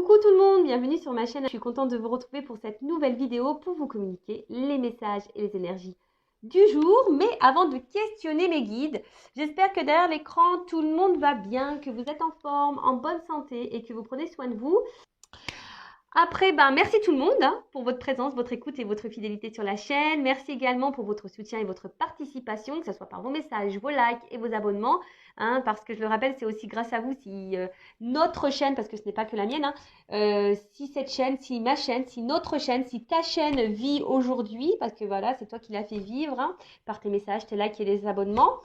Coucou tout le monde, bienvenue sur ma chaîne. Je suis contente de vous retrouver pour cette nouvelle vidéo pour vous communiquer les messages et les énergies du jour. Mais avant de questionner mes guides, j'espère que derrière l'écran, tout le monde va bien, que vous êtes en forme, en bonne santé et que vous prenez soin de vous. Après, merci tout le monde pour votre présence, votre écoute et votre fidélité sur la chaîne. Merci également pour votre soutien et votre participation, que ce soit par vos messages, vos likes et vos abonnements. Parce que je le rappelle, c'est aussi grâce à vous si notre chaîne, parce que ce n'est pas que la mienne, si cette chaîne, si ma chaîne, si notre chaîne, si ta chaîne vit aujourd'hui, parce que voilà, c'est toi qui l'as fait vivre par tes messages, tes likes et les abonnements.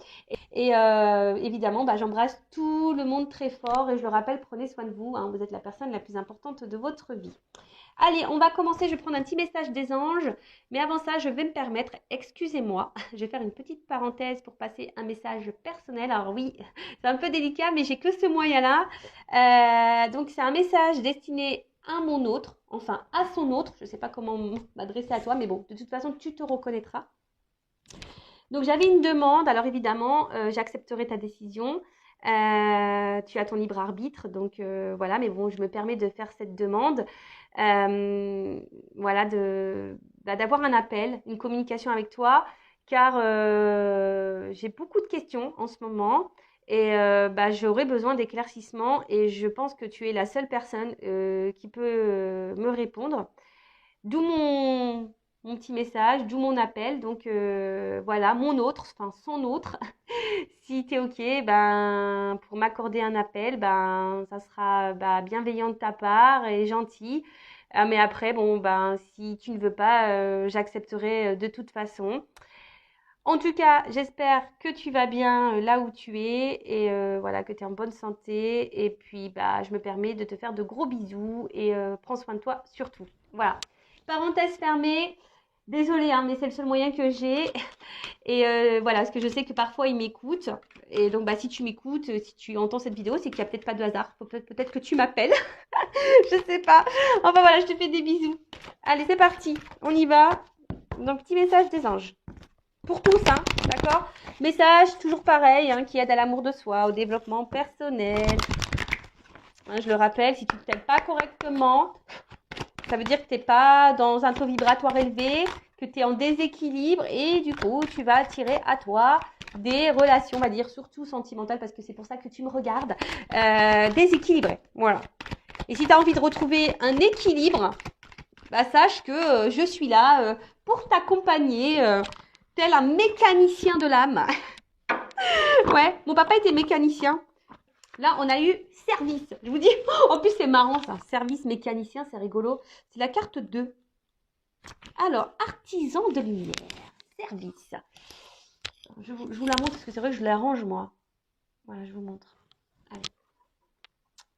Et évidemment, j'embrasse tout le monde très fort et je le rappelle, prenez soin de vous. Vous êtes la personne la plus importante de votre vie. Allez, on va commencer. Je vais prendre un petit message des anges. Mais avant ça, je vais me permettre, excusez-moi, je vais faire une petite parenthèse pour passer un message personnel. Alors oui, c'est un peu délicat, mais j'ai que ce moyen-là. Donc, c'est un message destiné à mon autre, enfin à son autre. Je ne sais pas comment m'adresser à toi, mais bon, de toute façon, tu te reconnaîtras. Donc, j'avais une demande. Alors, évidemment, j'accepterai ta décision. Tu as ton libre arbitre. Donc, voilà. Mais bon, je me permets de faire cette demande. Voilà, d'avoir un appel, une communication avec toi. Car j'ai beaucoup de questions en ce moment. Et j'aurais besoin d'éclaircissements. Et je pense que tu es la seule personne qui peut me répondre. D'où mon petit message, d'où mon appel. Donc voilà, son autre. Si tu es OK, pour m'accorder un appel, ça sera bienveillant de ta part et gentil. Mais après, si tu ne veux pas, j'accepterai de toute façon. En tout cas, j'espère que tu vas bien là où tu es et voilà, que tu es en bonne santé. Et puis, je me permets de te faire de gros bisous et prends soin de toi surtout. Voilà. Parenthèse fermée. Désolée, mais c'est le seul moyen que j'ai. Et voilà, parce que je sais que parfois ils m'écoutent. Et donc, si tu m'écoutes, si tu entends cette vidéo, c'est qu'il n'y a peut-être pas de hasard. Peut-être que tu m'appelles. Je sais pas. Enfin voilà, je te fais des bisous. Allez, c'est parti. On y va. Donc, petit message des anges. Pour tous, d'accord? Message toujours pareil, qui aide à l'amour de soi, au développement personnel. Je le rappelle, si tu ne t'aimes pas correctement, ça veut dire que tu n'es pas dans un taux vibratoire élevé, que tu es en déséquilibre et du coup, tu vas attirer à toi des relations, on va dire, surtout sentimentales, parce que c'est pour ça que tu me regardes, déséquilibrées. Voilà. Et si tu as envie de retrouver un équilibre, sache que je suis là pour t'accompagner, tel un mécanicien de l'âme. Ouais, mon papa était mécanicien. Là, on a eu service. Je vous dis, en plus, c'est marrant ça. Service mécanicien, c'est rigolo. C'est la carte 2. Alors, artisan de lumière. Service. Je vous la montre parce que c'est vrai que je l'arrange moi. Voilà, je vous montre. Allez.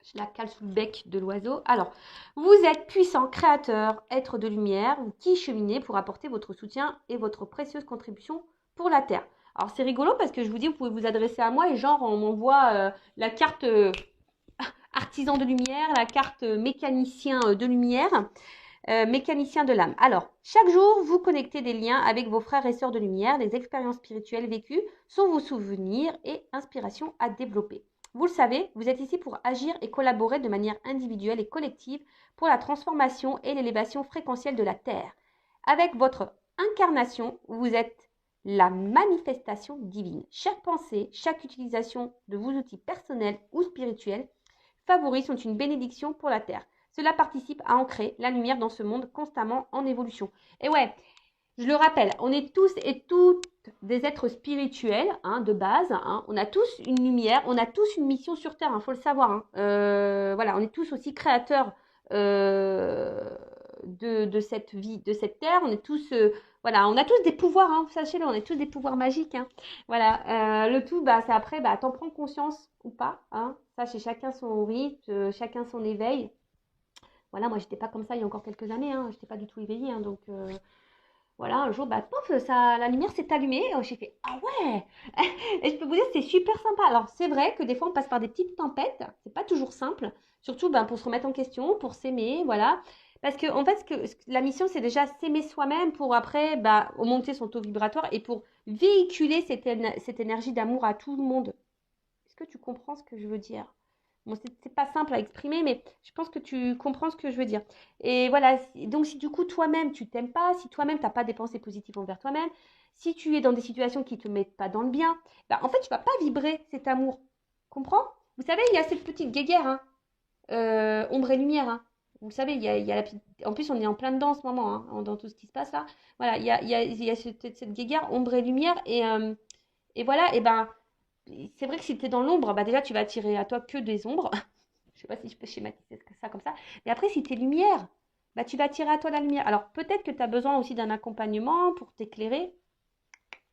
Je la cale sous le bec de l'oiseau. Alors, vous êtes puissant, créateur, être de lumière, qui cheminez pour apporter votre soutien et votre précieuse contribution pour la Terre. Alors, c'est rigolo parce que je vous dis, vous pouvez vous adresser à moi et genre, on m'envoie la carte artisan de lumière, la carte mécanicien de lumière, mécanicien de l'âme. Alors, chaque jour, vous connectez des liens avec vos frères et sœurs de lumière. Les expériences spirituelles vécues sont vos souvenirs et inspirations à développer. Vous le savez, vous êtes ici pour agir et collaborer de manière individuelle et collective pour la transformation et l'élévation fréquentielle de la Terre. Avec votre incarnation, vous êtes la manifestation divine. Chaque pensée, chaque utilisation de vos outils personnels ou spirituels favoris sont une bénédiction pour la Terre. Cela participe à ancrer la lumière dans ce monde constamment en évolution. Et ouais, je le rappelle, on est tous et toutes des êtres spirituels de base. On a tous une lumière, on a tous une mission sur Terre, faut le savoir. Voilà, on est tous aussi créateurs de cette vie, de cette Terre. On est tous, voilà, on a tous des pouvoirs, sachez-le, on est tous des pouvoirs magiques. Voilà, le tout, c'est après, t'en prends conscience ou pas. Ça, c'est chacun son rythme, chacun son éveil. Voilà, moi, j'étais pas comme ça il y a encore quelques années. J'étais pas du tout éveillée, donc... Voilà, un jour, pof, la lumière s'est allumée. J'ai fait, ah ouais. Et je peux vous dire, c'est super sympa. Alors, c'est vrai que des fois, on passe par des petites tempêtes. C'est pas toujours simple. Surtout pour se remettre en question, pour s'aimer, voilà. Parce que, en fait, la mission, c'est déjà s'aimer soi-même pour après, augmenter son taux vibratoire et pour véhiculer cette énergie d'amour à tout le monde. Est-ce que tu comprends ce que je veux dire? Bon, c'est pas simple à exprimer, mais je pense que tu comprends ce que je veux dire. Et voilà, donc si du coup toi-même tu t'aimes pas, si toi-même t'as pas des pensées positives envers toi-même, si tu es dans des situations qui te mettent pas dans le bien, bah, en fait tu vas pas vibrer cet amour. Comprends? Vous savez, il y a cette petite guéguerre, hein, ombre et lumière, hein. Vous savez, il y a la petite... En plus, on est en plein dedans en ce moment, hein, dans tout ce qui se passe là. Voilà, il y a cette guéguerre, ombre et lumière. Et voilà, et ben, c'est vrai que si tu es dans l'ombre, bah déjà, tu vas attirer à toi que des ombres. Je sais pas si je peux schématiser ça comme ça. Mais après, si tu es lumière, bah, tu vas attirer à toi la lumière. Alors, peut-être que tu as besoin aussi d'un accompagnement pour t'éclairer.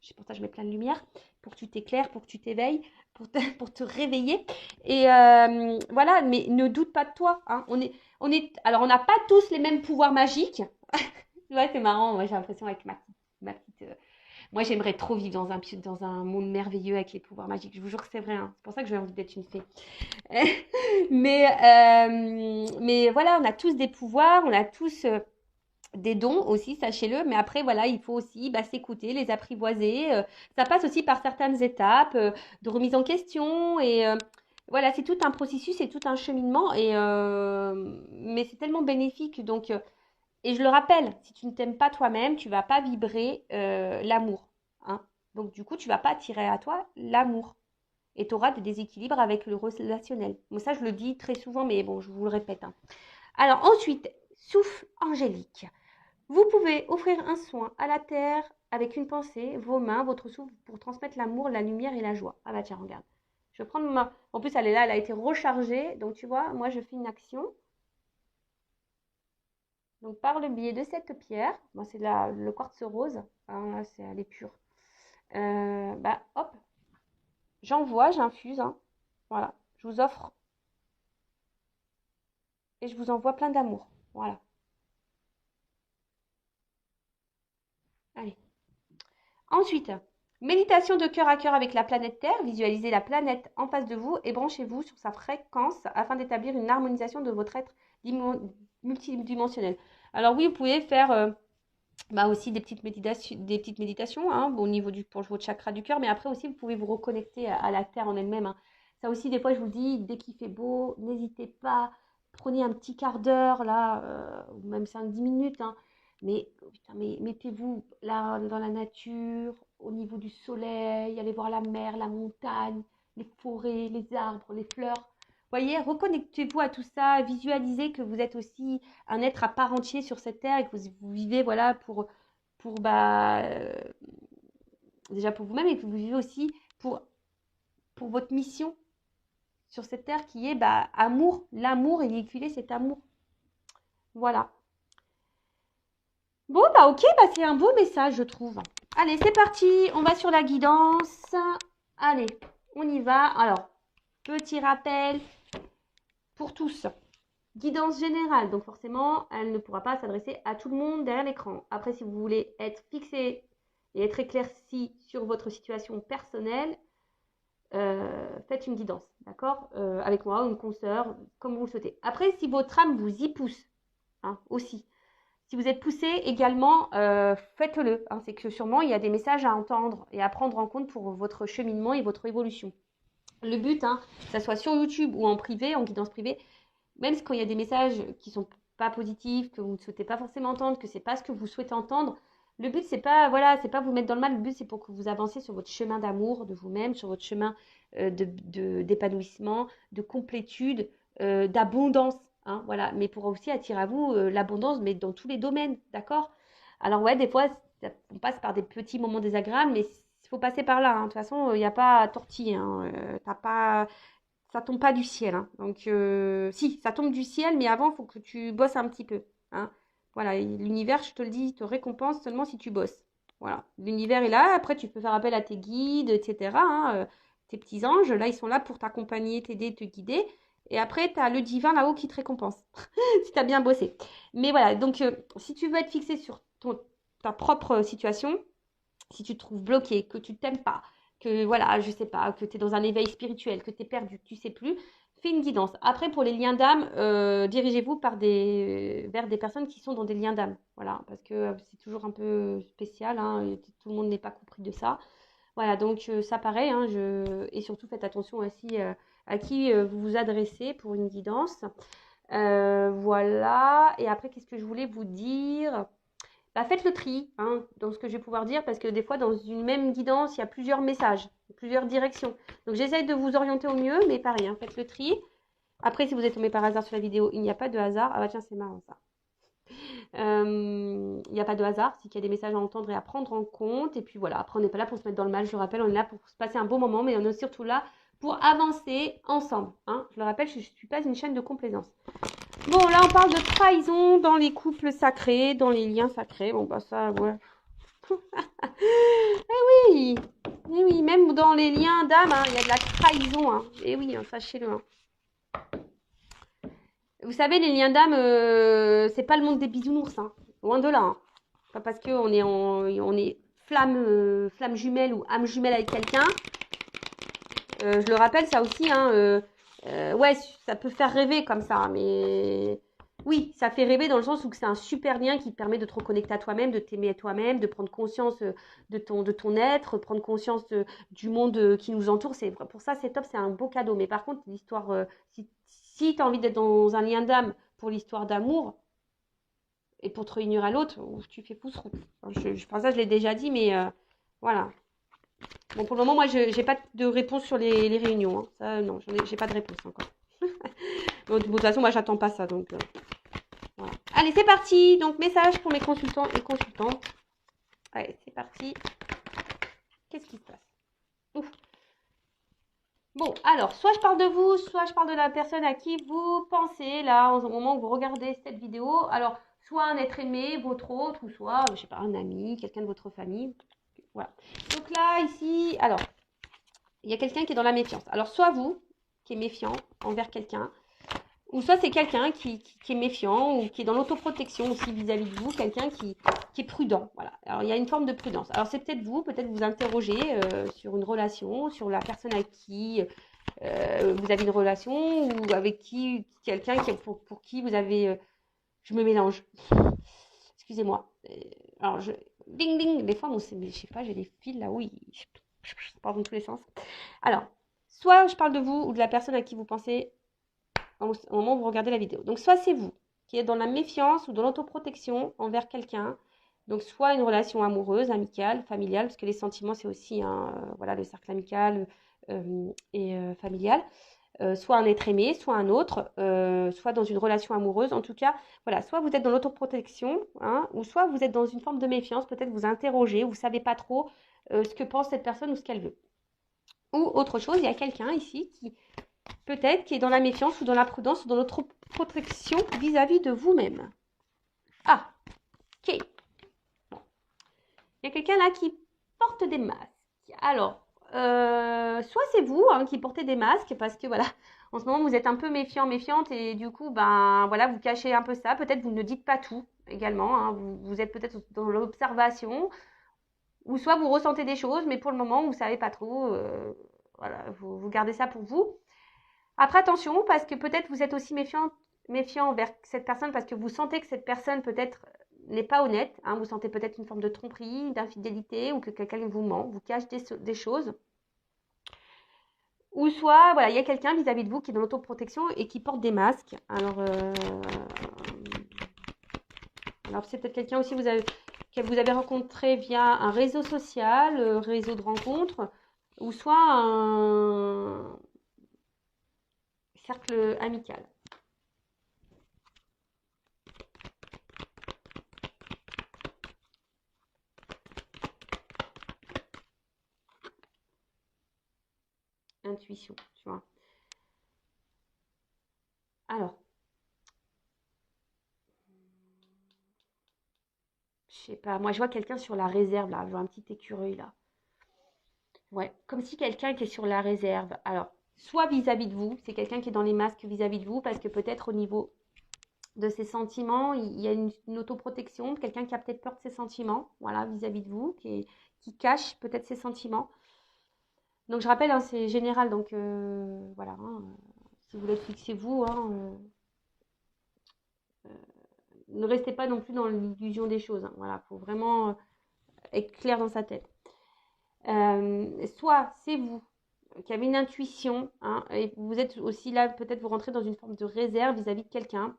C'est pour ça que je mets plein de lumière, pour que tu t'éclaires, pour que tu t'éveilles, pour te réveiller. Et voilà, mais ne doute pas de toi, hein. Alors, on n'a pas tous les mêmes pouvoirs magiques. Ouais, c'est marrant. Moi, j'ai l'impression avec ma petite moi, j'aimerais trop vivre dans un monde merveilleux avec les pouvoirs magiques. Je vous jure que c'est vrai, hein. C'est pour ça que j'ai envie d'être une fée. Mais voilà, on a tous des pouvoirs, on a tous des dons aussi, sachez-le. Mais après, voilà, il faut aussi bah, s'écouter, les apprivoiser. Ça passe aussi par certaines étapes de remise en question. Et voilà, c'est tout un processus, c'est tout un cheminement. Mais c'est tellement bénéfique. Donc, et je le rappelle, si tu ne t'aimes pas toi-même, tu ne vas pas vibrer l'amour, hein. Donc du coup, tu ne vas pas attirer à toi l'amour. Et tu auras des déséquilibres avec le relationnel. Bon, ça, je le dis très souvent, mais bon, je vous le répète, hein. Alors ensuite, souffle angélique. Vous pouvez offrir un soin à la terre avec une pensée, vos mains, votre souffle pour transmettre l'amour, la lumière et la joie. Ah bah tiens, regarde. Je vais prendre ma... En plus, elle est là, elle a été rechargée. Donc tu vois, moi, je fais une action. Donc, par le biais de cette pierre, bon, c'est le quartz rose, hein, là, elle est pure. Bah, hop, j'envoie, j'infuse, hein. Voilà, je vous offre et je vous envoie plein d'amour. Voilà, allez. Ensuite, méditation de cœur à cœur avec la planète Terre. Visualisez la planète en face de vous et branchez-vous sur sa fréquence afin d'établir une harmonisation de votre être multidimensionnel. Alors oui, vous pouvez faire bah aussi des petites méditations hein, bon, au niveau pour votre chakra du cœur, mais après aussi vous pouvez vous reconnecter à la terre en elle-même, hein. Ça aussi, des fois, je vous dis, dès qu'il fait beau, n'hésitez pas, prenez un petit quart d'heure là, ou même 5-10 minutes, hein, mais, putain, mais mettez-vous là dans la nature, au niveau du soleil, allez voir la mer, la montagne, les forêts, les arbres, les fleurs. Voyez, reconnectez-vous à tout ça, visualisez que vous êtes aussi un être à part entier sur cette terre et que vous vivez voilà pour bah déjà pour vous-même et que vous vivez aussi pour pour votre mission sur cette terre qui est bah amour, l'amour et véhiculer cet amour. Voilà. Bon bah ok, bah c'est un beau message je trouve. Allez, c'est parti, on va sur la guidance. Allez, on y va. Alors, petit rappel pour tous. Guidance générale, donc forcément, elle ne pourra pas s'adresser à tout le monde derrière l'écran. Après, si vous voulez être fixé et être éclairci sur votre situation personnelle, faites une guidance, d'accord, avec moi, une consoeur, comme vous le souhaitez. Après, si votre âme vous y pousse, hein, aussi, si vous êtes poussé également, faites-le, hein. C'est que sûrement, il y a des messages à entendre et à prendre en compte pour votre cheminement et votre évolution. Le but, hein, que ça soit sur YouTube ou en privé, en guidance privée, même quand il y a des messages qui sont pas positifs, que vous ne souhaitez pas forcément entendre, que c'est pas ce que vous souhaitez entendre, le but c'est pas voilà, c'est pas vous mettre dans le mal, le but c'est pour que vous avanciez sur votre chemin d'amour de vous-même, sur votre chemin d'épanouissement, de complétude, d'abondance, hein, voilà, mais pour aussi attirer à vous l'abondance, mais dans tous les domaines, d'accord? Alors ouais, des fois on passe par des petits moments désagréables, mais il faut passer par là, hein. De toute façon, il n'y a pas à tortiller, hein. T'as pas ça tombe pas du ciel, hein. Donc, si, ça tombe du ciel, mais avant, il faut que tu bosses un petit peu, hein. Voilà, l'univers, je te le dis, te récompense seulement si tu bosses. Voilà, l'univers est là. Après, tu peux faire appel à tes guides, etc., hein, tes petits anges. Là, ils sont là pour t'accompagner, t'aider, te guider. Et après, tu as le divin là-haut qui te récompense, si tu as bien bossé. Mais voilà, donc, si tu veux être fixé sur ta propre situation, si tu te trouves bloqué, que tu t'aimes pas, que voilà, je sais pas, que tu es dans un éveil spirituel, que tu es perdu, que tu sais plus, fais une guidance. Après, pour les liens d'âme, dirigez-vous vers des personnes qui sont dans des liens d'âme. Voilà, parce que c'est toujours un peu spécial, hein, et tout le monde n'est pas compris de ça. Voilà, donc ça pareil, hein, et surtout faites attention aussi à qui vous vous adressez pour une guidance. Voilà. Et après, qu'est-ce que je voulais vous dire? Bah, faites le tri hein, dans ce que je vais pouvoir dire parce que des fois, dans une même guidance, il y a plusieurs messages, plusieurs directions. Donc, j'essaye de vous orienter au mieux, mais pareil, hein, faites le tri. Après, si vous êtes tombé par hasard sur la vidéo, il n'y a pas de hasard. Ah bah tiens, c'est marrant ça. Il n'y a pas de hasard, c'est qu'il y a des messages à entendre et à prendre en compte. Et puis voilà, après, on n'est pas là pour se mettre dans le mal. Je le rappelle, on est là pour se passer un bon moment, mais on est surtout là pour avancer ensemble. Hein. Je le rappelle, je ne suis pas une chaîne de complaisance. Bon, là, on parle de trahison dans les couples sacrés, dans les liens sacrés. Bon, bah ça, ouais. Oui, eh oui, même dans les liens d'âme, hein, il y a de la trahison. Hein. Et oui, hein, sachez-le. Hein. Vous savez, les liens d'âme, c'est pas le monde des bisounours. Hein. Loin de là. Hein. Pas parce qu'on est, on est flamme jumelle ou âme jumelle avec quelqu'un. Je le rappelle, ça aussi, hein, ouais, ça peut faire rêver comme ça, mais oui, ça fait rêver dans le sens où c'est un super lien qui te permet de te reconnecter à toi-même, de t'aimer à toi-même, de prendre conscience de ton être, prendre conscience du monde qui nous entoure. Pour ça, c'est top, c'est un beau cadeau. Mais par contre, l'histoire, si tu as envie d'être dans un lien d'âme pour l'histoire d'amour et pour te réunir à l'autre, tu fais pouce route. Je pense ça, je l'ai déjà dit, mais voilà. Bon, pour le moment, moi, je n'ai pas de réponse sur les réunions. Hein. Ça, non, j'ai pas de réponse encore. Bon, de toute façon, moi, j'attends pas ça. Donc, voilà. Allez, c'est parti. Donc, message pour mes consultants et consultantes. Allez, c'est parti. Qu'est-ce qui se passe? Ouf. Bon, alors, soit je parle de vous, soit je parle de la personne à qui vous pensez, là, au moment où vous regardez cette vidéo. Alors, soit un être aimé, votre autre, ou soit, je sais pas, un ami, quelqu'un de votre famille. Voilà. Donc là, ici, alors, il y a quelqu'un qui est dans la méfiance. Alors, soit vous, qui est méfiant envers quelqu'un, ou soit c'est quelqu'un qui est méfiant ou qui est dans l'autoprotection aussi vis-à-vis de vous, quelqu'un qui est prudent. Voilà. Alors, il y a une forme de prudence. Alors, c'est peut-être vous interroger sur une relation, sur la personne avec qui vous avez une relation ou avec qui, quelqu'un pour qui vous avez... je me mélange. Excusez-moi. Alors, ding, ding. Des fois, je sais pas, j'ai des fils là, oui. Je pars dans tous les sens. Alors, soit je parle de vous ou de la personne à qui vous pensez au moment où vous regardez la vidéo. Donc, soit c'est vous qui êtes dans la méfiance ou dans l'autoprotection envers quelqu'un. Donc, soit une relation amoureuse, amicale, familiale, parce que les sentiments, c'est aussi voilà, le cercle amical et familial. Soit un être aimé, soit un autre, soit dans une relation amoureuse. En tout cas, voilà, soit vous êtes dans l'autoprotection, hein, ou soit vous êtes dans une forme de méfiance, peut-être vous interrogez, vous ne savez pas trop ce que pense cette personne ou ce qu'elle veut. Ou autre chose, il y a quelqu'un ici qui peut-être qui est dans la méfiance ou dans la prudence ou dans l'autoprotection vis-à-vis de vous-même. Ah, ok. Bon. Il y a quelqu'un là qui porte des masques. Alors, soit c'est vous hein, qui portez des masques parce que voilà, en ce moment vous êtes un peu méfiant, méfiante et du coup, ben voilà, vous cachez un peu ça. Peut-être vous ne dites pas tout également. Hein, vous êtes peut-être dans l'observation ou soit vous ressentez des choses, mais pour le moment vous ne savez pas trop. Voilà, vous gardez ça pour vous. Après, attention, parce que peut-être vous êtes aussi méfiant envers cette personne parce que vous sentez que cette personne peut-être n'est pas honnête. Hein, vous sentez peut-être une forme de tromperie, d'infidélité ou que quelqu'un vous ment, vous cache des choses. Ou soit, voilà, il y a quelqu'un vis-à-vis de vous qui est dans l'autoprotection et qui porte des masques. Alors c'est peut-être quelqu'un aussi que vous avez rencontré via un réseau social, réseau de rencontres, ou soit un cercle amical. Intuition, tu vois. Alors, je sais pas, moi je vois quelqu'un sur la réserve là, je vois un petit écureuil là. Ouais, comme si quelqu'un qui est sur la réserve. Alors, soit vis-à-vis de vous, c'est quelqu'un qui est dans les masques vis-à-vis de vous, parce que peut-être au niveau de ses sentiments, il y a une autoprotection, quelqu'un qui a peut-être peur de ses sentiments, voilà, vis-à-vis de vous, qui cache peut-être ses sentiments. Donc je rappelle, hein, c'est général, donc voilà, hein, si vous voulez fixez-vous, hein, ne restez pas non plus dans l'illusion des choses, hein, voilà, il faut vraiment être clair dans sa tête. Soit c'est vous qui avez une intuition, hein, et vous êtes aussi là, peut-être vous rentrez dans une forme de réserve vis-à-vis de quelqu'un.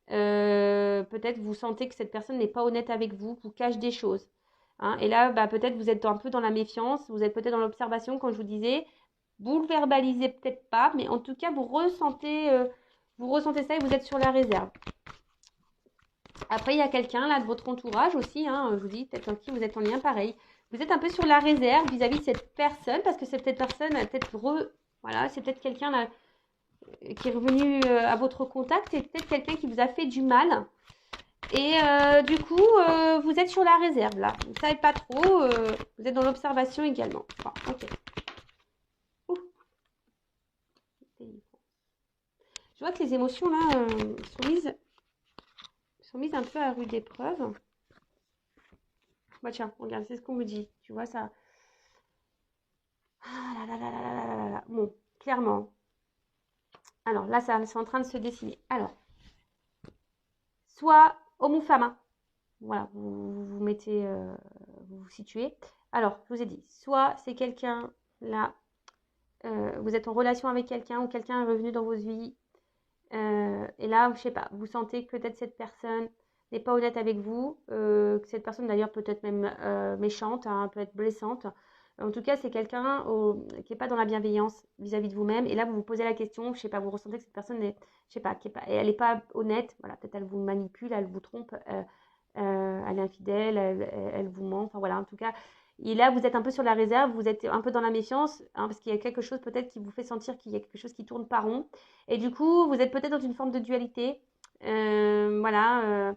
Peut-être vous sentez que cette personne n'est pas honnête avec vous cache des choses. Hein. Et là, bah, peut-être vous êtes un peu dans la méfiance, vous êtes peut-être dans l'observation, comme je vous disais. Vous le verbalisez peut-être pas, mais en tout cas, vous ressentez ça et vous êtes sur la réserve. Après, il y a quelqu'un là de votre entourage aussi, hein, je vous dis, peut-être en qui vous êtes en lien pareil. Vous êtes un peu sur la réserve vis-à-vis de cette personne, parce que cette personne a peut-être voilà, c'est peut-être quelqu'un là qui est revenu à votre contact, c'est peut-être quelqu'un qui vous a fait du mal. Et du coup, vous êtes sur la réserve là. Vous ne savez pas trop, vous êtes dans l'observation également. Bon, ok. Ouh. Je vois que les émotions là sont mises un peu à rude épreuve. Bah tiens, regarde, c'est ce qu'on me dit. Tu vois ça. Ah là là là là là là là là. Bon, clairement. Alors là, ça c'est en train de se dessiner. Alors, soit homme ou femme. Hein. Voilà, vous mettez, vous vous situez. Alors, je vous ai dit, soit c'est quelqu'un là, vous êtes en relation avec quelqu'un ou quelqu'un est revenu dans votre vie. Et là, je sais pas, vous sentez que peut-être cette personne n'est pas honnête avec vous, que cette personne d'ailleurs peut être même méchante, hein, peut être blessante. En tout cas, c'est quelqu'un qui n'est pas dans la bienveillance vis-à-vis de vous-même. Et là, vous vous posez la question, je sais pas, vous ressentez que cette personne est, je sais pas, elle n'est pas honnête. Voilà, peut-être elle vous manipule, elle vous trompe, elle est infidèle, elle vous ment. Enfin voilà, en tout cas. Et là, vous êtes un peu sur la réserve, vous êtes un peu dans la méfiance, hein, parce qu'il y a quelque chose peut-être qui vous fait sentir qu'il y a quelque chose qui tourne pas rond. Et du coup, vous êtes peut-être dans une forme de dualité. Voilà.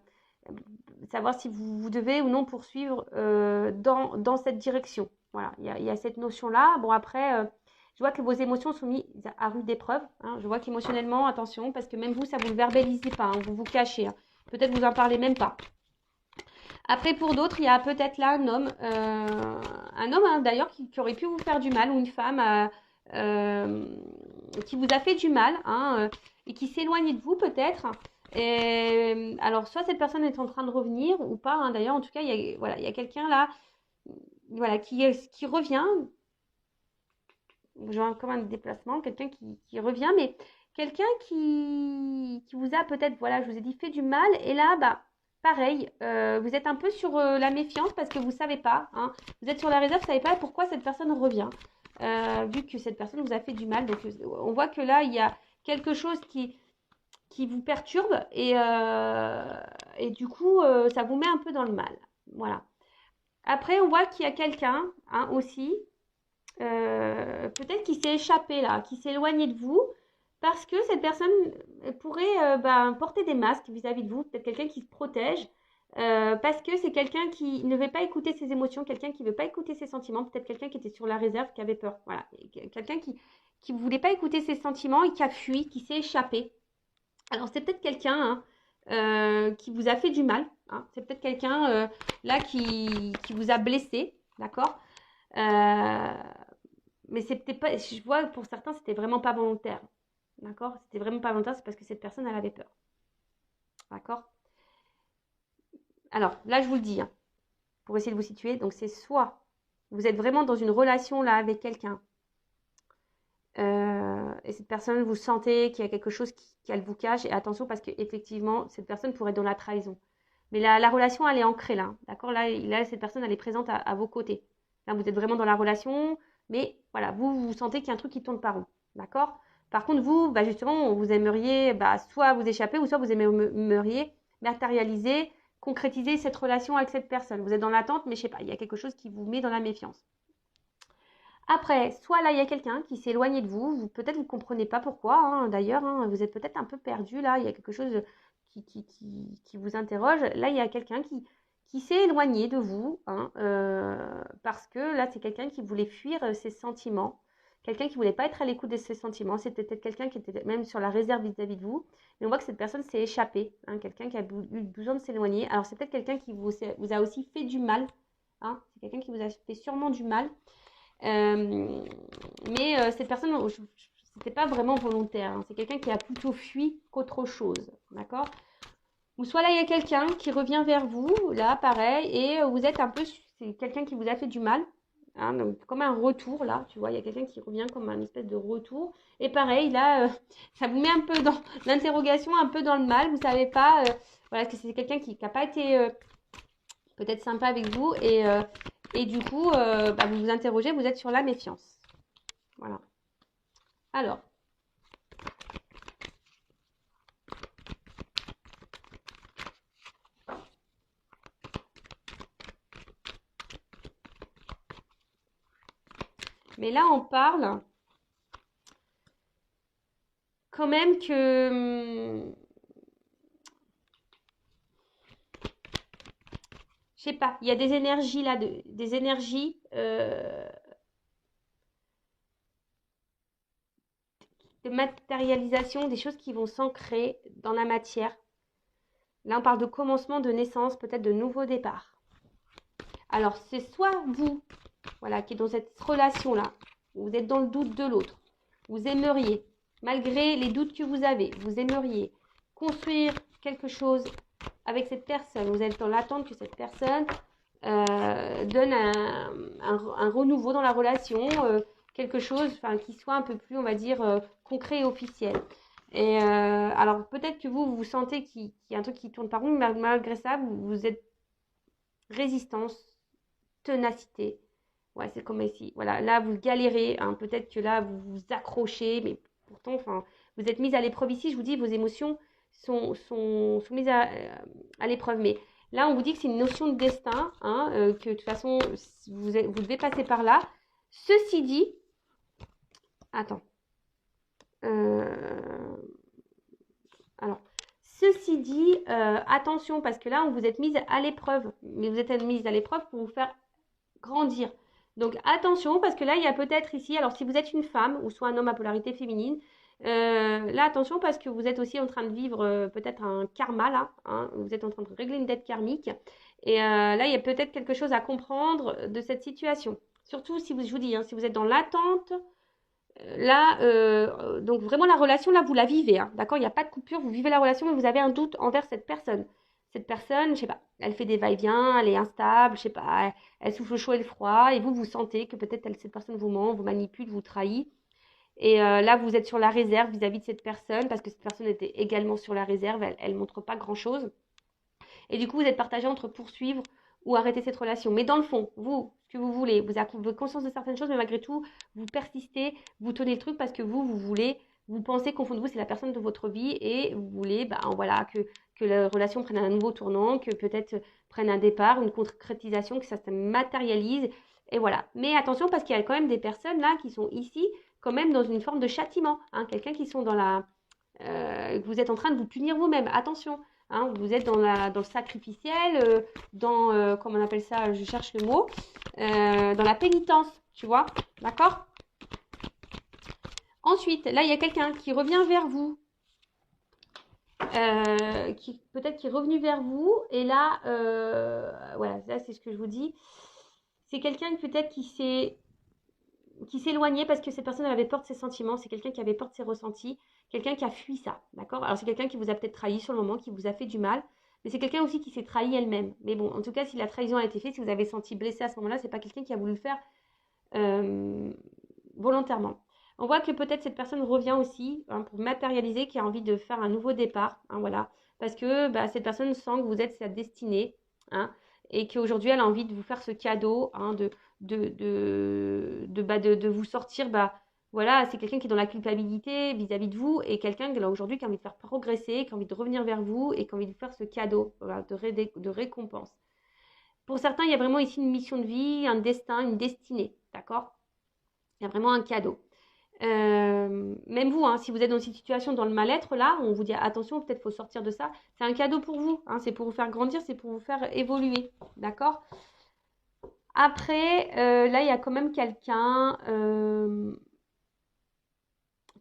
Savoir si vous devez ou non poursuivre dans cette direction. Voilà, il y a cette notion-là. Bon, après, je vois que vos émotions sont mises à rude épreuve. Hein. Je vois qu'émotionnellement, attention, parce que même vous, ça vous le verbalisez pas, hein, vous vous cachez. Hein. Peut-être vous en parlez même pas. Après, pour d'autres, il y a peut-être là un homme hein, d'ailleurs qui aurait pu vous faire du mal, ou une femme qui vous a fait du mal, hein, et qui s'éloigne de vous peut-être. Et, alors, soit cette personne est en train de revenir ou pas, hein, d'ailleurs, en tout cas, voilà, il y a quelqu'un là voilà, qui revient, genre comme un déplacement, quelqu'un qui revient, mais quelqu'un qui vous a peut-être, voilà, je vous ai dit, fait du mal, et là, bah, pareil, vous êtes un peu sur la méfiance parce que vous ne savez pas, hein, vous êtes sur la réserve, vous ne savez pas pourquoi cette personne revient, vu que cette personne vous a fait du mal. Donc, on voit que là, il y a quelque chose qui vous perturbe et du coup, ça vous met un peu dans le mal. Voilà. Après, on voit qu'il y a quelqu'un hein, aussi, peut-être qui s'est échappé là, qui s'est éloigné de vous, parce que cette personne pourrait porter des masques vis-à-vis de vous, peut-être quelqu'un qui se protège, parce que c'est quelqu'un qui ne veut pas écouter ses émotions, quelqu'un qui ne veut pas écouter ses sentiments, peut-être quelqu'un qui était sur la réserve, qui avait peur, voilà, quelqu'un qui ne voulait pas écouter ses sentiments et qui a fui, qui s'est échappé. Alors c'est peut-être quelqu'un hein, qui vous a fait du mal, hein. C'est peut-être quelqu'un là qui vous a blessé, d'accord mais c'est peut-être pas, je vois pour certains, c'était vraiment pas volontaire. D'accord. C'était vraiment pas volontaire, c'est parce que cette personne, elle avait peur. D'accord. Alors, là, je vous le dis, hein, pour essayer de vous situer. Donc, c'est soit vous êtes vraiment dans une relation là avec quelqu'un et cette personne, vous sentez qu'il y a quelque chose qu'elle vous cache. Et attention, parce qu'effectivement, cette personne pourrait être dans la trahison. Mais la relation, elle est ancrée là. D'accord là, cette personne, elle est présente à vos côtés. Là, vous êtes vraiment dans la relation, mais voilà, vous sentez qu'il y a un truc qui tourne pas rond. D'accord. Par contre, vous, bah, justement, vous aimeriez soit vous échapper ou soit vous aimeriez matérialiser, concrétiser cette relation avec cette personne. Vous êtes dans l'attente, mais je sais pas, il y a quelque chose qui vous met dans la méfiance. Après, soit là, il y a quelqu'un qui s'est éloigné de vous, peut-être vous ne comprenez pas pourquoi, hein, d'ailleurs, hein, vous êtes peut-être un peu perdu là, il y a quelque chose qui vous interroge. Là, il y a quelqu'un qui s'est éloigné de vous, hein, parce que là, c'est quelqu'un qui voulait fuir ses sentiments, quelqu'un qui ne voulait pas être à l'écoute de ses sentiments, c'était peut-être quelqu'un qui était même sur la réserve vis-à-vis de vous, mais on voit que cette personne s'est échappée, hein, quelqu'un qui a eu besoin de s'éloigner. Alors, c'est peut-être quelqu'un qui vous a aussi fait du mal, hein, c'est quelqu'un qui vous a fait sûrement du mal. Mais cette personne, c'était pas vraiment volontaire. Hein. C'est quelqu'un qui a plutôt fui qu'autre chose. D'accord. Ou soit là, il y a quelqu'un qui revient vers vous, là, pareil, et vous êtes un peu, c'est quelqu'un qui vous a fait du mal. hein, donc comme un retour là, tu vois, il y a quelqu'un qui revient comme un espèce de retour. Et pareil, là, ça vous met un peu dans l'interrogation, un peu dans le mal. Vous savez pas, voilà, que c'est quelqu'un qui n'a pas été peut-être sympa avec vous et du coup, bah, vous vous interrogez, vous êtes sur la méfiance. Voilà. Alors, mais là, on parle quand même que, je sais pas, il y a des énergies là, des énergies de matérialisation, des choses qui vont s'ancrer dans la matière. Là, on parle de commencement, de naissance, peut-être de nouveau départ. Alors, c'est soit vous, voilà, qui est dans cette relation-là, où vous êtes dans le doute de l'autre, vous aimeriez, malgré les doutes que vous avez, vous aimeriez construire quelque chose avec cette personne, vous êtes dans l'attente que cette personne donne un renouveau dans la relation, quelque chose qui soit un peu plus, on va dire, concret et officiel. Et alors peut-être que vous sentez qu'il y a un truc qui tourne par rond, mais malgré ça, vous êtes résistance, ténacité. Ouais, c'est comme ici. Voilà, là, vous galérez. Hein. Peut-être que là, vous vous accrochez, mais pourtant, vous êtes mise à l'épreuve ici. Je vous dis, vos émotions sont mises à l'épreuve. Mais là, on vous dit que c'est une notion de destin, hein, que de toute façon, vous devez passer par là. Ceci dit, attends. Alors, ceci dit, attention, parce que là, on vous êtes mise à l'épreuve. Mais vous êtes mise à l'épreuve pour vous faire grandir. Donc attention, parce que là, il y a peut-être ici, alors si vous êtes une femme ou soit un homme à polarité féminine, là, attention, parce que vous êtes aussi en train de vivre peut-être un karma, là, hein, vous êtes en train de régler une dette karmique, et là, il y a peut-être quelque chose à comprendre de cette situation. Surtout si vous, je vous dis, hein, si vous êtes dans l'attente, là, donc vraiment la relation, là, vous la vivez, hein, d'accord? Il n'y a pas de coupure, vous vivez la relation, mais vous avez un doute envers cette personne. Cette personne, je sais pas, elle fait des va-et-vient, elle est instable, je sais pas, elle souffle le chaud et le froid, et vous sentez que peut-être cette personne vous ment, vous manipule, vous trahit. Et là, vous êtes sur la réserve vis-à-vis de cette personne, parce que cette personne était également sur la réserve, elle ne montre pas grand-chose. Et du coup, vous êtes partagé entre poursuivre ou arrêter cette relation. Mais dans le fond, vous, ce que vous voulez, vous avez conscience de certaines choses, mais malgré tout, vous persistez, vous tenez le truc parce que vous voulez, vous pensez qu'au fond de vous, c'est la personne de votre vie et vous voulez, voilà, que la relation prenne un nouveau tournant, que peut-être prenne un départ, une concrétisation, que ça se matérialise. Et voilà. Mais attention parce qu'il y a quand même des personnes là qui sont ici, quand même dans une forme de châtiment. Hein, quelqu'un qui sont dans la. Vous êtes en train de vous punir vous-même. Attention. Hein, vous êtes dans le sacrificiel, comment on appelle ça, je cherche le mot, dans la pénitence, tu vois, d'accord? Ensuite, là, il y a quelqu'un qui revient vers vous, peut-être qui est revenu vers vous, et là, voilà, là, c'est ce que je vous dis, c'est quelqu'un peut-être qui s'éloignait parce que cette personne elle avait peur de ses sentiments, c'est quelqu'un qui avait peur de ses ressentis, quelqu'un qui a fui ça, d'accord? Alors c'est quelqu'un qui vous a peut-être trahi sur le moment, qui vous a fait du mal, mais c'est quelqu'un aussi qui s'est trahi elle-même. Mais bon, en tout cas, si la trahison a été faite, si vous avez senti blessé à ce moment-là, c'est pas quelqu'un qui a voulu le faire euh, volontairement. On voit que peut-être cette personne revient aussi hein, pour matérialiser, qui a envie de faire un nouveau départ, hein, voilà, parce que cette personne sent que vous êtes sa destinée, hein, et qu'aujourd'hui elle a envie de vous faire ce cadeau, hein, de vous sortir, voilà, c'est quelqu'un qui est dans la culpabilité vis-à-vis de vous et quelqu'un là aujourd'hui qui a envie de faire progresser, qui a envie de revenir vers vous et qui a envie de vous faire ce cadeau voilà, de récompense. Pour certains, il y a vraiment ici une mission de vie, un destin, une destinée, d'accord? Il y a vraiment un cadeau. Même vous, hein, si vous êtes dans une situation dans le mal-être, là, on vous dit attention, peut-être faut sortir de ça. C'est un cadeau pour vous, hein, c'est pour vous faire grandir, c'est pour vous faire évoluer, d'accord? Après, là, il y a quand même quelqu'un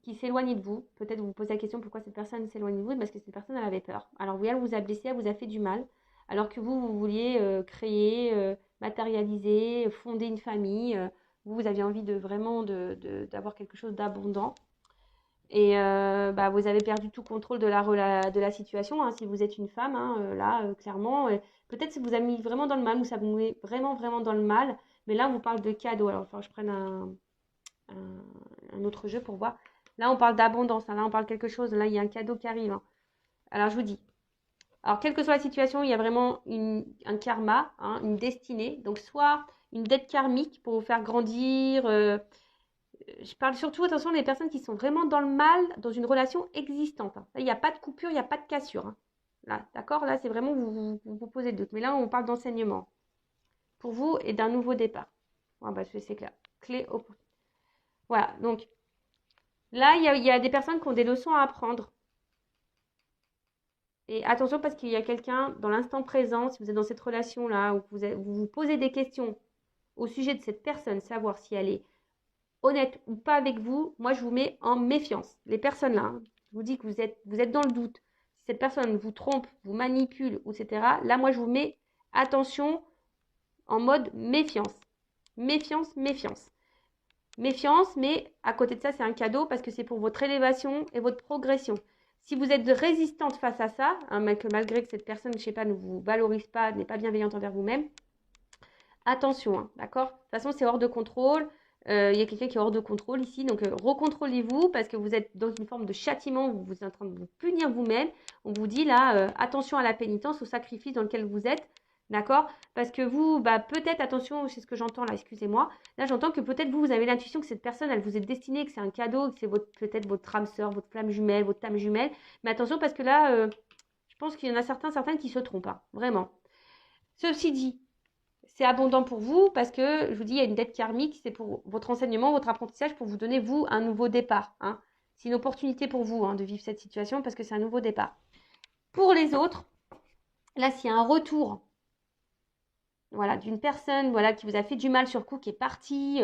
qui s'éloigne de vous. Peut-être vous vous posez la question pourquoi cette personne s'éloigne de vous, parce que cette personne, elle avait peur. Alors oui, elle vous a blessé, elle vous a fait du mal, alors que vous vouliez créer, matérialiser, fonder une famille. Vous aviez envie de vraiment d'avoir quelque chose d'abondant. Et vous avez perdu tout contrôle de la situation, hein, si vous êtes une femme, hein, là, clairement. Peut-être que ça vous a mis vraiment dans le mal, ou ça vous met vraiment, vraiment dans le mal. Mais là, on vous parle de cadeau. Alors, il va falloir que je prenne un autre jeu pour voir. Là, on parle d'abondance. Là, on parle de quelque chose. Là, il y a un cadeau qui arrive. Alors, je vous dis. Alors, quelle que soit la situation, il y a vraiment un karma, une destinée. Donc, soit une dette karmique pour vous faire grandir. Je parle surtout, attention, des personnes qui sont vraiment dans le mal, dans une relation existante. Là, il n'y a pas de coupure, il n'y a pas de cassure. Là, d'accord? Là, c'est vraiment, vous posez le doute. Mais là, on parle d'enseignement. Pour vous et d'un nouveau départ. Bah, c'est clair. Clé au... Voilà, donc là, il y a des personnes qui ont des leçons à apprendre. Et attention parce qu'il y a quelqu'un dans l'instant présent, si vous êtes dans cette relation-là, où vous vous posez des questions au sujet de cette personne, savoir si elle est honnête ou pas avec vous, moi je vous mets en méfiance. Les personnes là, je vous dis que vous êtes dans le doute. Si cette personne vous trompe, vous manipule, etc. Là, moi je vous mets attention en mode méfiance. Méfiance, méfiance. Méfiance, mais à côté de ça, c'est un cadeau parce que c'est pour votre élévation et votre progression. Si vous êtes résistante face à ça, malgré que cette personne, je ne sais pas, ne vous valorise pas, n'est pas bienveillante envers vous-même, attention, d'accord? De toute façon, c'est hors de contrôle. Il y a quelqu'un qui est hors de contrôle ici, donc recontrôlez-vous parce que vous êtes dans une forme de châtiment, vous êtes en train de vous punir vous-même. On vous dit là, attention à la pénitence, au sacrifice dans lequel vous êtes. D'accord? Parce que vous, peut-être, attention, c'est ce que j'entends là, excusez-moi. Là, j'entends que peut-être vous avez l'intuition que cette personne, elle vous est destinée, que c'est un cadeau, que c'est peut-être votre âme sœur, votre flamme jumelle, votre âme jumelle. Mais attention, parce que là, je pense qu'il y en a certaines qui se trompent, vraiment. Ceci dit, c'est abondant pour vous parce que, je vous dis, il y a une dette karmique, c'est pour votre enseignement, votre apprentissage, pour vous donner, vous, un nouveau départ. C'est une opportunité pour vous de vivre cette situation parce que c'est un nouveau départ. Pour les autres, là, s'il y a un retour, voilà, d'une personne qui vous a fait du mal sur le coup, qui est partie,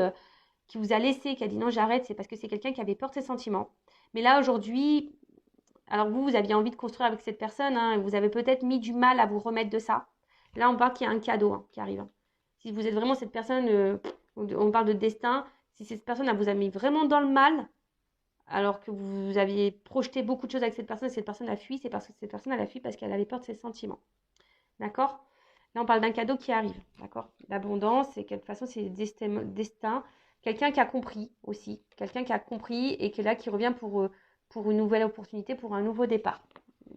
qui vous a laissé, qui a dit non, j'arrête, c'est parce que c'est quelqu'un qui avait peur de ses sentiments. Mais là, aujourd'hui, alors vous aviez envie de construire avec cette personne, et vous avez peut-être mis du mal à vous remettre de ça. Là, on parle qu'il y a un cadeau qui arrive. Si vous êtes vraiment cette personne, on parle de destin, si cette personne elle vous a mis vraiment dans le mal, alors que vous aviez projeté beaucoup de choses avec cette personne a fui, c'est parce que cette personne elle a fui parce qu'elle avait peur de ses sentiments. D'accord? Là, on parle d'un cadeau qui arrive, d'accord? L'abondance, et de toute façon, c'est destin. Quelqu'un qui a compris aussi. Quelqu'un qui a compris et qui est là, qui revient pour une nouvelle opportunité, pour un nouveau départ.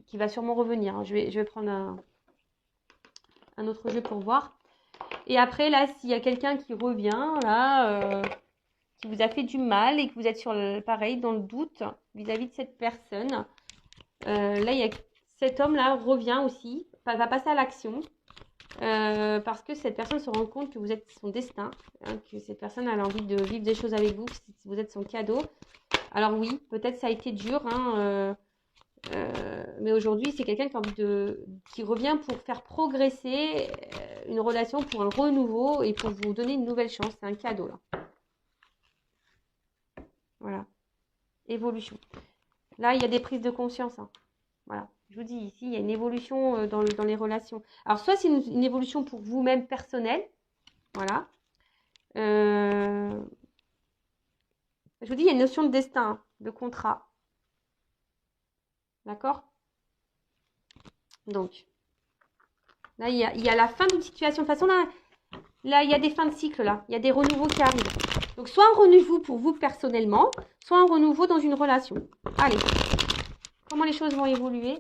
Qui va sûrement revenir. Je vais prendre un autre jeu pour voir. Et après, là, s'il y a quelqu'un qui revient, là, qui vous a fait du mal et que vous êtes pareil, dans le doute vis-à-vis de cette personne, là, il y a cet homme-là revient aussi, va passer à l'action. Parce que cette personne se rend compte que vous êtes son destin, que cette personne a envie de vivre des choses avec vous, que vous êtes son cadeau. Alors oui, peut-être ça a été dur, mais aujourd'hui c'est quelqu'un qui revient pour faire progresser une relation, pour un renouveau et pour vous donner une nouvelle chance. C'est un cadeau là. Voilà. Évolution. Là il y a des prises de conscience. Voilà. Je vous dis, ici, il y a une évolution dans les relations. Alors, soit c'est une évolution pour vous-même personnelle. Voilà. Je vous dis, il y a une notion de destin, de contrat. D'accord? Donc, là, il y a la fin d'une situation. De toute façon, là, il y a des fins de cycle, là. Il y a des renouveaux qui arrivent. Donc, soit un renouveau pour vous personnellement, soit un renouveau dans une relation. Allez. Comment les choses vont évoluer?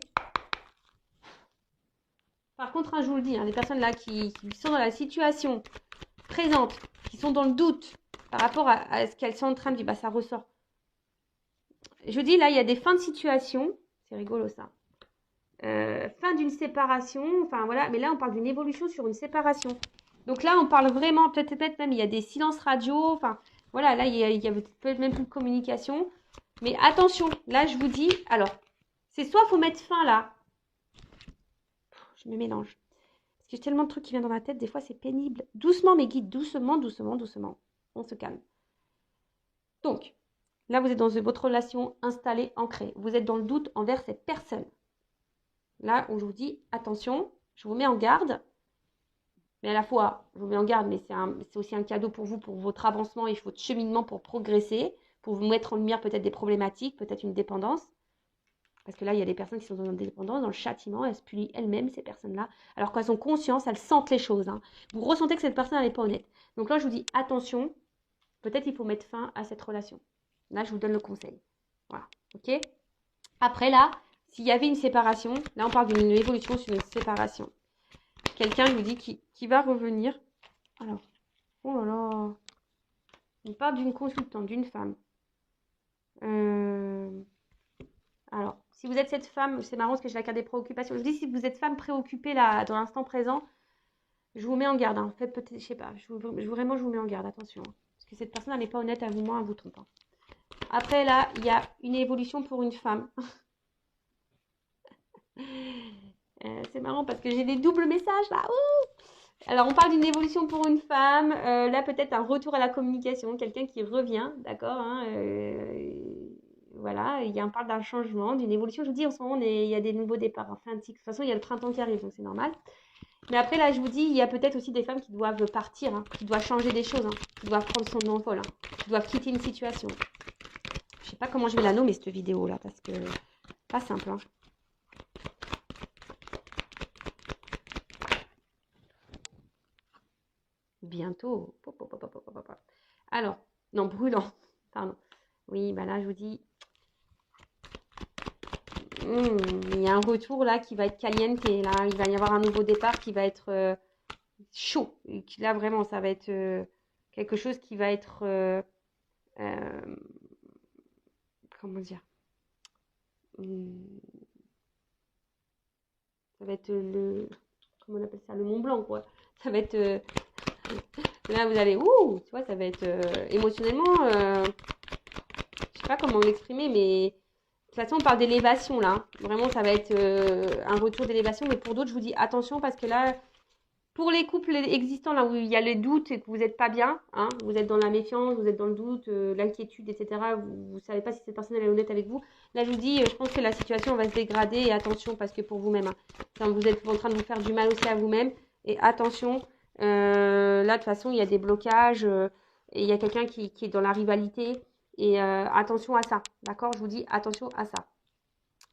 Par contre, je vous le dis, les personnes là qui sont dans la situation présente, qui sont dans le doute par rapport à ce qu'elles sont en train de vivre, ça ressort. Je dis là, il y a des fins de situation, c'est rigolo ça. Fin d'une séparation, enfin voilà, mais là on parle d'une évolution sur une séparation. Donc là on parle vraiment, peut-être même il y a des silences radio, enfin voilà, là il y a peut-être même plus de communication. Mais attention, là je vous dis, alors, c'est soit il faut mettre fin là. Je me mélange. Parce que j'ai tellement de trucs qui viennent dans ma tête, des fois c'est pénible. Doucement mes guides, doucement, doucement, doucement. On se calme. Donc, là vous êtes dans votre relation installée, ancrée. Vous êtes dans le doute envers cette personne. Là où je vous dis, attention, je vous mets en garde. Mais à la fois, je vous mets en garde, mais c'est aussi un cadeau pour vous, pour votre avancement et votre cheminement pour progresser, pour vous mettre en lumière peut-être des problématiques, peut-être une dépendance. Parce que là, il y a des personnes qui sont dans l'indépendance, dans le châtiment, elles se punissent elles-mêmes, ces personnes-là, alors qu'elles ont conscience, elles sentent les choses. Hein. Vous ressentez que cette personne, elle n'est pas honnête. Donc là, je vous dis, attention, peut-être il faut mettre fin à cette relation. Là, je vous donne le conseil. Voilà, ok? Après, là, s'il y avait une séparation, là, on parle d'une évolution sur une séparation. Quelqu'un, je vous dis, qui va revenir. Alors, oh là là. On parle d'une consultante, d'une femme. Alors, si vous êtes cette femme, c'est marrant parce que j'ai la carte des préoccupations. Je dis, si vous êtes femme préoccupée là, dans l'instant présent, je vous mets en garde. Hein. En fait, peut-être, je sais pas, vraiment, je vous mets en garde, attention. Hein. Parce que cette personne, elle n'est pas honnête à vous, moi, elle vous trompe. Hein. Après, là, il y a une évolution pour une femme. C'est marrant parce que j'ai des doubles messages là. Ouh, alors, on parle d'une évolution pour une femme. Là, peut-être un retour à la communication, quelqu'un qui revient, d'accord hein, voilà, on parle d'un changement, d'une évolution. Je vous dis, en ce moment, il y a des nouveaux départs. Enfin, de toute façon, il y a le printemps qui arrive, donc c'est normal. Mais après, là, je vous dis, il y a peut-être aussi des femmes qui doivent partir, hein, qui doivent changer des choses, hein, qui doivent prendre son envol, hein, qui doivent quitter une situation. Je sais pas comment je vais la nommer, cette vidéo-là, parce que pas simple. Hein. Bientôt. Alors, non, brûlant. Pardon. Oui, bah là, je vous dis, il y a un retour là qui va être caliente. Et là, il va y avoir un nouveau départ qui va être chaud. Et là, vraiment, ça va être quelque chose qui va être... comment dire ça va être comment on appelle ça, le Mont Blanc, quoi. Ça va être... là, vous allez... Ouh, tu vois, ça va être émotionnellement... je sais pas comment l'exprimer, mais... De toute façon, on parle d'élévation, là. Hein. Vraiment, ça va être un retour d'élévation. Mais pour d'autres, je vous dis attention parce que là... Pour les couples existants, là où il y a les doutes et que vous n'êtes pas bien, hein, vous êtes dans la méfiance, vous êtes dans le doute, l'inquiétude, etc., vous ne savez pas si cette personne elle est honnête avec vous, là je vous dis, je pense que la situation va se dégrader et attention parce que pour vous-même, hein, vous êtes en train de vous faire du mal aussi à vous-même et attention, là de toute façon il y a des blocages et il y a quelqu'un qui est dans la rivalité et attention à ça, d'accord? Je vous dis attention à ça.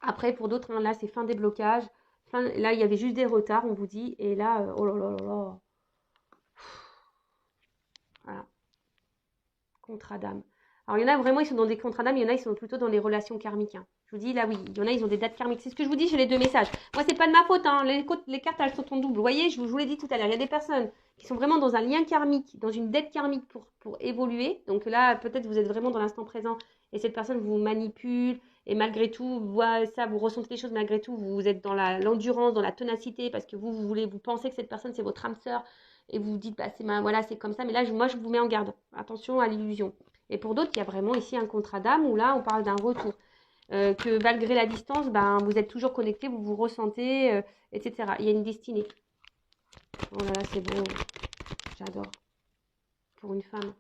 Après pour d'autres, hein, là c'est fin des blocages. Là, il y avait juste des retards, on vous dit. Et là, oh là là là là. Voilà. Contrat d'âme. Alors, il y en a vraiment, ils sont dans des contrats d'âme. Il y en a, ils sont plutôt dans les relations karmiques. Hein. Je vous dis, là, oui. Il y en a, ils ont des dates karmiques. C'est ce que je vous dis, j'ai les deux messages. Moi, c'est pas de ma faute. Hein. Les cartes, elles sont en double. Vous voyez, je vous l'ai dit tout à l'heure. Il y a des personnes qui sont vraiment dans un lien karmique, dans une dette karmique pour évoluer. Donc là, peut-être vous êtes vraiment dans l'instant présent et cette personne vous manipule. Et malgré tout, vous ressentez les choses, malgré tout, vous êtes dans l'endurance, dans la ténacité, parce que vous pensez que cette personne, c'est votre âme sœur, et vous vous dites, bah, voilà, c'est comme ça, mais là, moi, je vous mets en garde. Attention à l'illusion. Et pour d'autres, il y a vraiment ici un contrat d'âme, où là, on parle d'un retour. Que malgré la distance, ben, vous êtes toujours connectés, vous vous ressentez, etc. Il y a une destinée. Oh là là, c'est beau. J'adore. Pour une femme.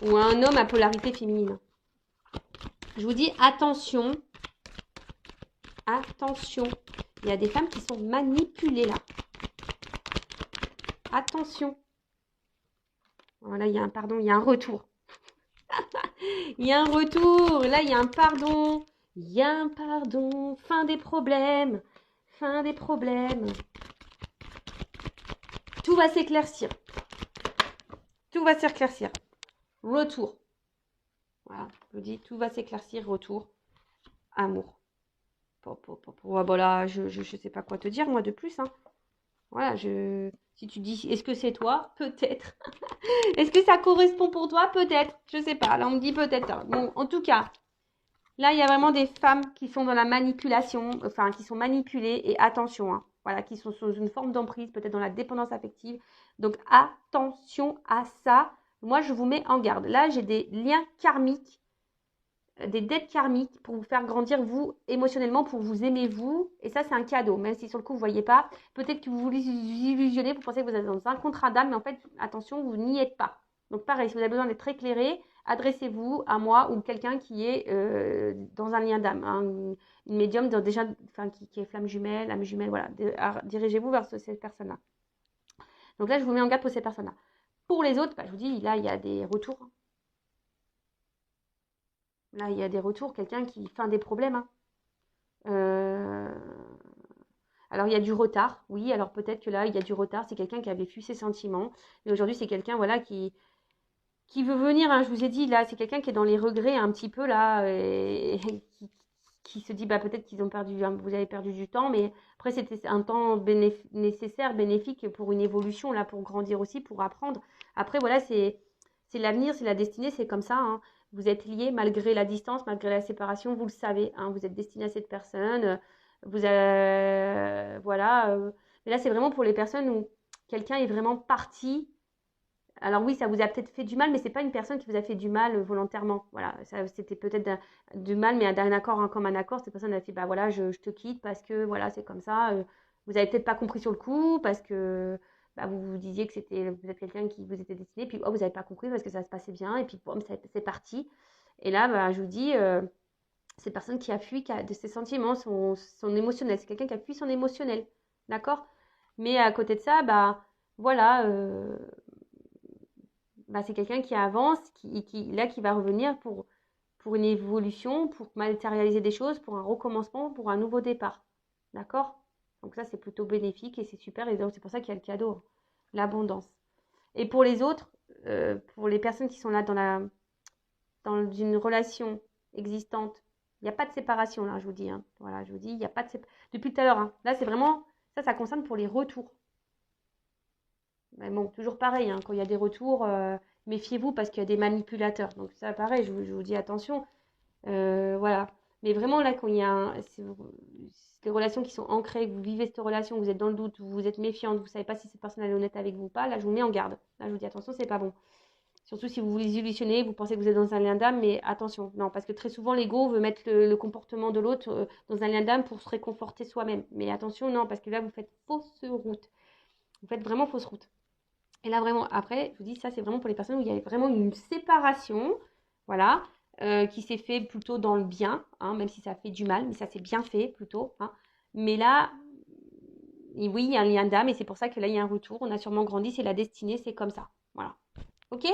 Ou un homme à polarité féminine. Je vous dis attention, attention. Il y a des femmes qui sont manipulées là. Attention. Voilà, il y a un pardon, il y a un retour. Il y a un retour. Là, il y a un pardon. Il y a un pardon. Fin des problèmes. Fin des problèmes. Tout va s'éclaircir. Tout va s'éclaircir. Retour. Voilà, je vous dis, tout va s'éclaircir. Retour. Amour. Voilà, je sais pas quoi te dire, moi, de plus. Hein. Voilà, si tu dis, est-ce que c'est toi? Peut-être. Est-ce que ça correspond pour toi? Peut-être. Je sais pas. Là, on me dit peut-être. Bon, en tout cas, là, il y a vraiment des femmes qui sont dans la manipulation, enfin, qui sont manipulées. Et attention, hein, voilà, qui sont sous une forme d'emprise, peut-être dans la dépendance affective. Donc, attention à ça. Moi, je vous mets en garde. Là, j'ai des liens karmiques, des dettes karmiques pour vous faire grandir, vous, émotionnellement, pour vous aimer, vous. Et ça, c'est un cadeau. Même si sur le coup, vous ne voyez pas. Peut-être que vous vous illusionnez, vous pensez que vous êtes dans un contrat d'âme, mais en fait, attention, vous n'y êtes pas. Donc, pareil, si vous avez besoin d'être éclairé, adressez-vous à moi ou quelqu'un qui est dans un lien d'âme. Hein, une médium déjà, qui est flamme jumelle, âme jumelle, voilà. Dirigez-vous vers cette personne-là. Donc là, je vous mets en garde pour ces personnes-là. Pour les autres, je vous dis, là, il y a des retours. Là, il y a des retours, quelqu'un qui fait des problèmes. Hein. Euh, Alors, il y a du retard, oui. Alors, peut-être que là, il y a du retard. C'est quelqu'un qui avait fui ses sentiments. Mais aujourd'hui, c'est quelqu'un, voilà, qui veut venir, hein. Je vous ai dit, là, c'est quelqu'un qui est dans les regrets un petit peu, là, et qui se dit, bah, peut-être qu'ils ont perdu, vous avez perdu du temps. Mais après, c'était un temps nécessaire, bénéfique pour une évolution, là, pour grandir aussi, pour apprendre. Après, voilà, c'est l'avenir, c'est la destinée, c'est comme ça, hein. Vous êtes liés malgré la distance, malgré la séparation, vous le savez, hein. Vous êtes destiné à cette personne. Voilà. Mais là, c'est vraiment pour les personnes où quelqu'un est vraiment parti. Alors oui, ça vous a peut-être fait du mal, mais c'est pas une personne qui vous a fait du mal volontairement. Voilà, ça, c'était peut-être du mal, mais d'un accord, hein, comme un accord. Cette personne a fait, bah voilà, je te quitte parce que voilà, c'est comme ça. Vous avez peut-être pas compris sur le coup parce que bah, vous vous disiez que c'était vous êtes quelqu'un qui vous était destiné, puis oh, vous n'avez pas compris parce que ça se passait bien, et puis boum, c'est parti. Et là, bah, je vous dis, c'est personne qui a fui de ses sentiments, son émotionnel. C'est quelqu'un qui a fui son émotionnel. D'accord. Mais à côté de ça, bah voilà, bah, c'est quelqu'un qui avance, qui va revenir pour une évolution, pour matérialiser des choses, pour un recommencement, pour un nouveau départ. D'accord. Donc ça, c'est plutôt bénéfique et c'est super. Et donc, c'est pour ça qu'il y a le cadeau, hein, l'abondance. Et pour les autres, pour les personnes qui sont là dans une relation existante. Il n'y a pas de séparation là, je vous dis, hein. Voilà, je vous dis, il n'y a pas de séparation. Depuis tout à l'heure, hein. Là, c'est vraiment, ça concerne pour les retours. Mais bon, toujours pareil, hein, quand il y a des retours, méfiez-vous parce qu'il y a des manipulateurs. Donc ça, pareil, je vous dis attention. Voilà. Mais vraiment, là, quand il y a des relations qui sont ancrées, que vous vivez cette relation, vous êtes dans le doute, vous êtes méfiante, vous ne savez pas si cette personne est honnête avec vous ou pas, là, je vous mets en garde. Là, je vous dis attention, c'est pas bon. Surtout si vous vous illusionnez, vous pensez que vous êtes dans un lien d'âme, mais attention, non, parce que très souvent l'ego veut mettre le comportement de l'autre dans un lien d'âme pour se réconforter soi-même. Mais attention, non, parce que là vous faites fausse route. Vous faites vraiment fausse route. Et là vraiment, après, je vous dis, ça c'est vraiment pour les personnes où il y a vraiment une séparation, voilà, qui s'est fait plutôt dans le bien, hein, même si ça fait du mal, mais ça s'est bien fait plutôt, hein. Mais là, oui, il y a un lien d'âme et c'est pour ça que là il y a un retour. On a sûrement grandi, c'est la destinée, c'est comme ça. Voilà. Ok.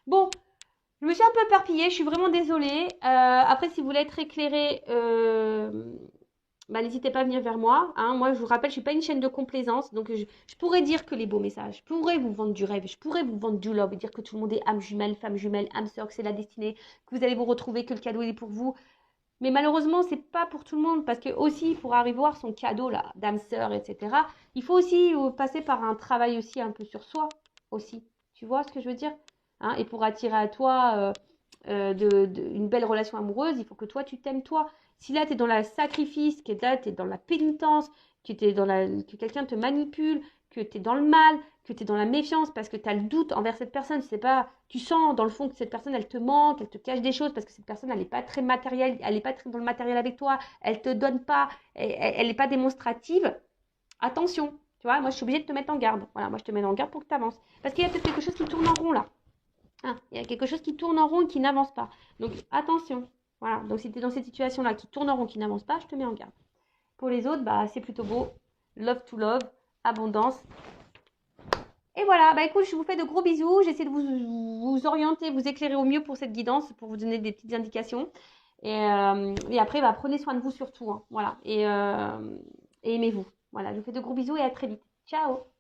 Bon, je me suis un peu éparpillée, je suis vraiment désolée. Après, si vous voulez être éclairé, bah, n'hésitez pas à venir vers moi, hein. Moi, je vous rappelle, je ne suis pas une chaîne de complaisance. Donc, je pourrais dire que les beaux messages, je pourrais vous vendre du rêve, je pourrais vous vendre du love, dire que tout le monde est âme jumelle, femme jumelle, âme sœur, que c'est la destinée, que vous allez vous retrouver, que le cadeau il est pour vous. Mais malheureusement, c'est pas pour tout le monde. Parce que aussi, pour arriver à voir son cadeau, là, d'âme sœur, etc., il faut aussi passer par un travail aussi un peu sur soi, aussi. Tu vois ce que je veux dire, hein? Et pour attirer à toi une belle relation amoureuse, il faut que toi, tu t'aimes toi. Si là, tu es dans le sacrifice, que là, tu es dans la pénitence, que quelqu'un te manipule, que tu es dans le mal, que tu es dans la méfiance parce que tu as le doute envers cette personne, c'est pas, tu sens dans le fond que cette personne, elle te manque, elle te cache des choses parce que cette personne, elle n'est pas très matérielle, elle n'est pas très dans le matériel avec toi, elle te donne pas, elle n'est pas démonstrative. Attention, tu vois, moi, je suis obligée de te mettre en garde. Voilà, moi, je te mets en garde pour que tu avances. Parce qu'il y a peut-être quelque chose qui tourne en rond là. Hein, il y a quelque chose qui tourne en rond et qui n'avance pas. Donc, attention. Voilà, donc si tu es dans cette situation-là qui tourne en rond, qui n'avance pas, je te mets en garde. Pour les autres, bah, c'est plutôt beau. Love to love, abondance. Et voilà, bah écoute, je vous fais de gros bisous. J'essaie de vous orienter, vous éclairer au mieux pour cette guidance, pour vous donner des petites indications. Et après, bah, prenez soin de vous surtout, hein, voilà. Et aimez-vous. Voilà, je vous fais de gros bisous et à très vite. Ciao!